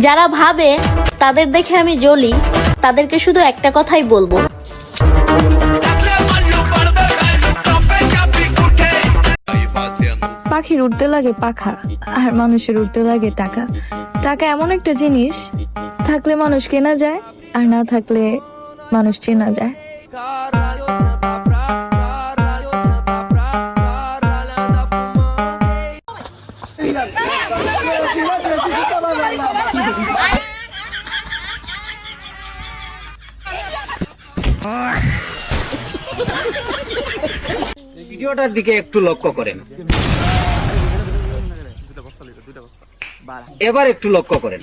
যারা ভাবে তাদের দেখে আমি জ্বলি, তাদেরকে শুধু একটা কথাই বলবো, পাখির উড়তে লাগে পাখা, আর মানুষের উড়তে লাগে টাকা। টাকা এমন একটা জিনিস, থাকলে মানুষ কেনা যায়, আর না থাকলে মানুষ চেনা যায়। ভিডিওটার দিকে একটু লক্ষ্য করেন, এবার একটু লক্ষ্য করেন,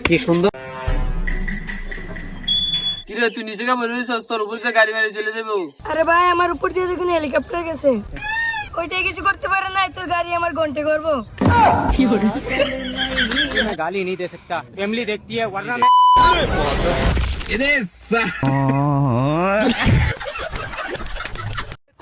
কি সুন্দর। কিরে তুই নিচে কা বলবি তোর উপর দিয়ে গাড়ি মেরে চলে যাবো? আরে ভাই আমার উপর দিয়ে দেখুন হেলিকপ্টার গেছে, ওইটাই কিছু করতে পারে না, তোর গাড়ি আমার ঘন্টে করবো। गाली नहीं दे सकता, फैमिली देखती है वरना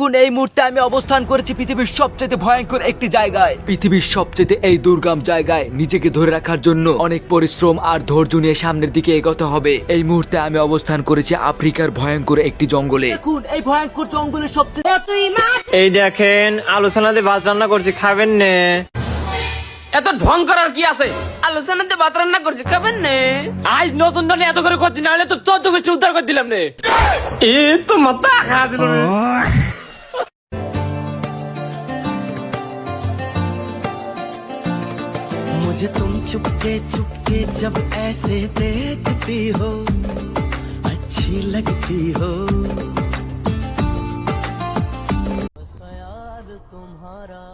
কোন এই মুহূর্তে আমি অবস্থান করেছি পৃথিবীর সবচেয়ে ভয়ঙ্কর একটি জায়গায়, পৃথিবীর সবচেয়ে এই দুর্গম জায়গায়। নিজেকে ধরে রাখার জন্য অনেক পরিশ্রম আর ধৈর্য নিয়ে সামনের দিকে এগোতে হবে। এই মুহূর্তে আমি অবস্থান করেছি আফ্রিকার ভয়ঙ্কর একটি জঙ্গলে। দেখুন এই ভয়ঙ্কর জঙ্গলের সবচেয়ে এই দেখেন আলোচনাতে ভাত রান্না করছি, খাবেন না? এত ঢং করার কি আছে? আলোচনাতে ভাত রান্না করছি, খাবেন না? আজ নতুন ধরনের এত করে করছি, না হলে তো 14 গোষ্ঠী উদ্ধার করে দিলাম রে। এ তো মাথা খা দিল রে। मुझे तुम चुपके चुपके जब ऐसे देखती हो, अच्छी लगती हो, यार तुम्हारा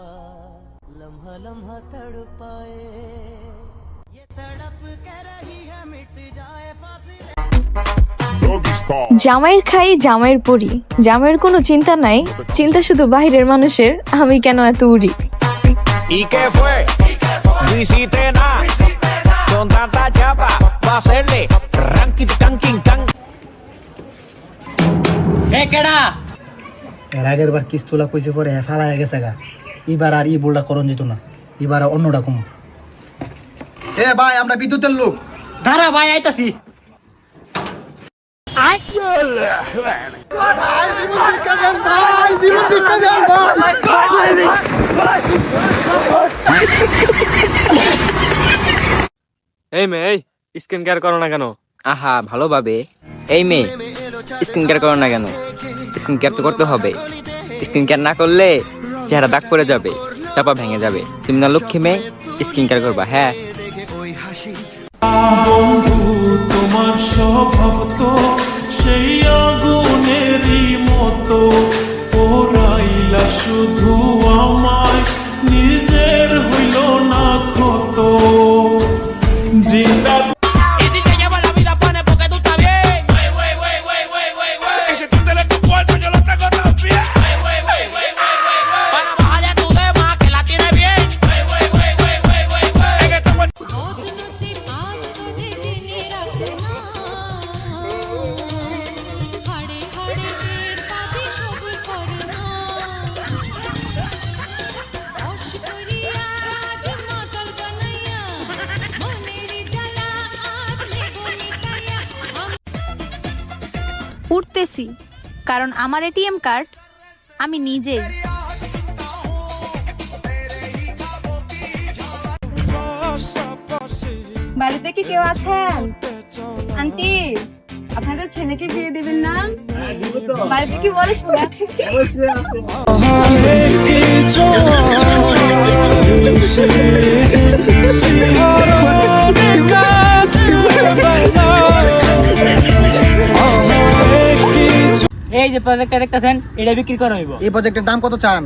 लम्हा लम्हा तड़पाए, ये तड़प कर रही है मिट जाए फासिले। জামাইয়ের খাই জামাইয়ের পরি, জামাইয়ের কোনো চিন্তা নাই, চিন্তা শুধু বাইরের মানুষের, আমি কেন এত উড়ি। ¿Y qué fue? No hiciste nada. Con tanta chapa va a hacerle ranking tanking can. এ কেডা? এর আগের বার কিস্তুলা কইছে পরে ফালা হয়ে গেছে গা, এবার আর ই বোলটা করণ যেত না, এবার অন্য রকম। এ ভাই আমরা বিদ্যুতের লোক, দাঁড়া ভাই আইতাছি। এই মেয়ে স্কিন কেয়ার করো না কেন? আহা ভালোভাবে, এই মেয়ে স্কিন কেয়ার করো না কেন? স্কিন কেয়ার তো করতে হবে, স্কিন কেয়ার না করলে চেহারা দাগ পড়ে যাবে, চাপা ভেঙে যাবে। তুমি না লক্ষ্মী মেয়ে, স্কিন কেয়ার করবা। হ্যাঁ বন্ধু তোমার স্বভাব তো সেই আগুনেরই মতো, ওরাইলা শুধু আমায়, নিজের হইল না ক্ষত। জিন্দা উঠতেছি, কারণ আমার এটিএম কার্ড আমি নিজেই। বাড়িতে কি কেউ আছেন? আন্টি আপনাদের ছেলেকে বিয়ে দিবেন না? বাড়িতে কি বলেছেন? এই যে প্রজেক্টটা দেখতেছেন, এটা বিক্রি করা হইব। এই প্রজেক্টের দাম কত চান?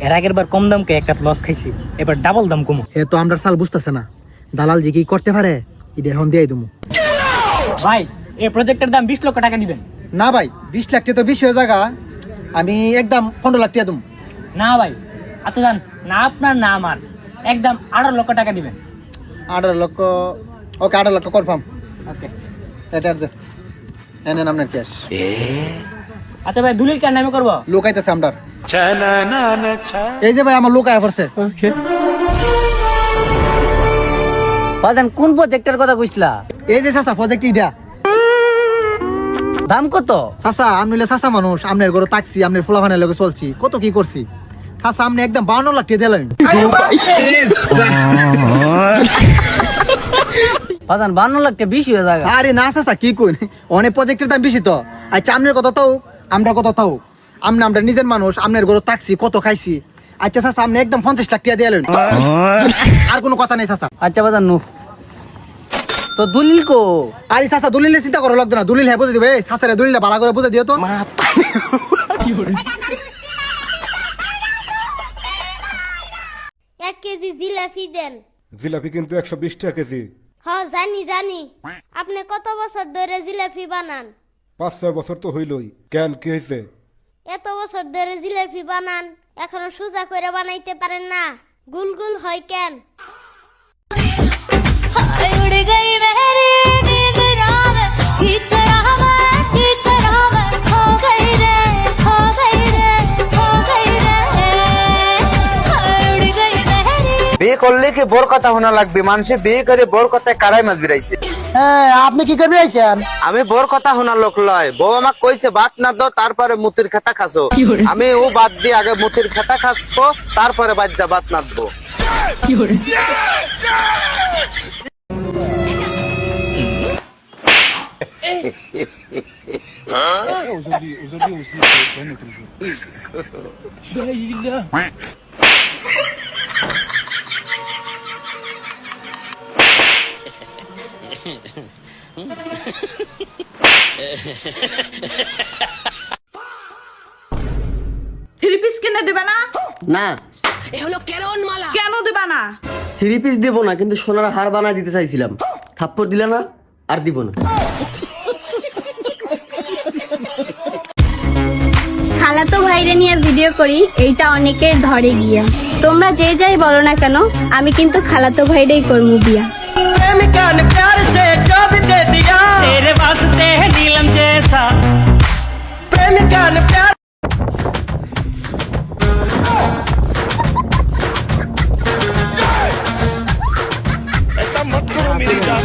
এর আগের বার কম দামকে একটা লস খাইছি, এবার ডাবল দাম কমু। এ তো আমরা সাল বুঝতেছে না, দালাল যে কি করতে পারে এটা এখন দিয়ে দিমু। ভাই এই প্রজেক্টের দাম 20 লক্ষ টাকা দিবেন। না ভাই 20 লাখ তো বেশি হয়ে জায়গা, আমি একদম 15 লাখ টাকা দিমু। না ভাই আচ্ছা যান, না আপনার না আমার, একদম 18 লক্ষ টাকা দিবেন। 18 লক্ষ, ওকে 18 লক্ষ কনফার্ম। ওকে এটা আছে, এনে নাম না ক্যাশ। আচ্ছা ভাই দুলিল কার নামে করব? লোক আইতেছে আমরা, এই যে ভাই আমার লোক আয়া পড়ছে। বাজান কোন প্রজেক্টের কথা কইছলা? এই যে চাচা প্রজেক্ট ইটা দাম কত? চাচা আপনি চাচা মানুষ, আপনার ঘরে তাকছি, আপনার ফুলাফানের লগে চলছি, কত কি করছি চাচা, আপনি একদম 52 লাখ টাকা দিলেন। বাজান 52 লাখ টাকা বেশি হয়ে যায়। আরে না চাচা কি কই, অনেক প্রজেক্টের দাম বেশি তো। আচ্ছা আপনার কথা তাও, আমরা কথা তাও, আমরা নিজের মানুষ, আপনার ঘরে তাকছি, কত খাইছি। আচ্ছা চাচা আপনি একদম 50 লাখ টাকা দিলেন, আর কোনো কথা নেই চাচা। আচ্ছা বাজান নু তো দলিল কো? আরে চাচা দলিলের চিন্তা করা লাগবে না, দলিল হ্যাঁ বুঝে দিবে, চাচারে দলিলটা ভালো করে বুঝে দিও তো। 1 কেজি জিলাপি দেন। জিলাপি কিন্তু 120 টাকা কেজি। জানি জানি। আপনি কত বছর ধরে জিলাপি বানান? 5-6 বছর তো হইলই। কেন কি হয়েছে? এত বছর ধরে জিলাপি বানান, এখনো সোজা করে বানাইতে পারেন না, গুল গুল হয় কেন? বিয়ে করলে কি বোর কথা শোনা লাগবে? মানুষে বিয়ে করে বোর কথায় কারাই মাছ বিরাইছে। হ্যাঁ আপনি কি করবে আইছেন? আমি বোর কথা শোনা লোক লয়। বউ আমাকে কইছে ভাত না দাও, তারপরে মুতির খাতা খাসো। আমি ও বাদ দিয়ে আগে মুতির খাতা খাসবো, তারপরে বাদ দা ভাত না দেবো। থ্রি পিস কিনে দিবে না? না কেন দিবা না? 3 পিস দেব না, কিন্তু সোনার হার বানায় দিতে চাইছিলাম। থাপ্পড় দিলে না, আর দিব না। খালাতো ভাইরে নিয়ে ভিডিও করি, এইটা অনেকে ধরে গিয়া। তোমরা যে যাই বলো না কেন, আমি কিন্তু খালাতো ভাইরেই করবো বিয়া। प्रेमिका ने प्यार से जब दे दिया, तेरे वास्ते है नीलम जैसा। प्रेमिका ने प्यार ऐसा मत करो मेरी जान।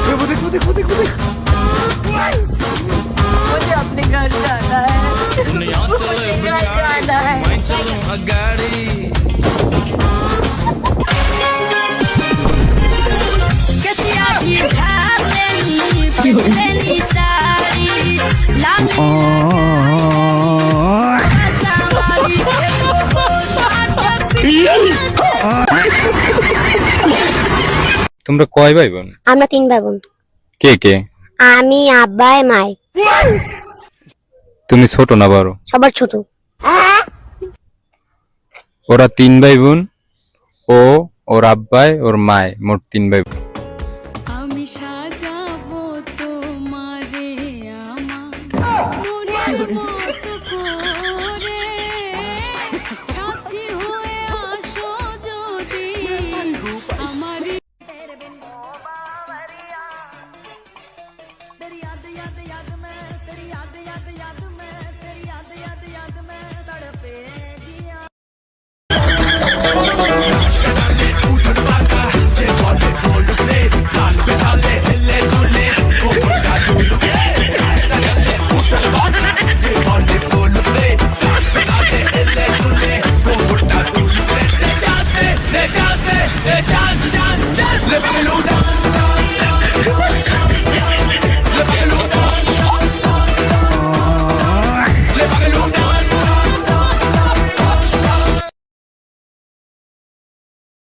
देखो देखो देखो देखो मुझे अपने घर जाना है, मुझे घर जाना है। তোমরা কয় ভাই বোন? আমরা 3 ভাই বোন। কে কে? আমি, আব্বাই, মাই। তুমি ছোট না বড়? সবার ছোট। ওরা 3 ভাই বোন, ও ওর আব্বাই ওর মায়, মোট 3 ভাই বোন। আমি সাজাবো তোমারে আমার মনের মতো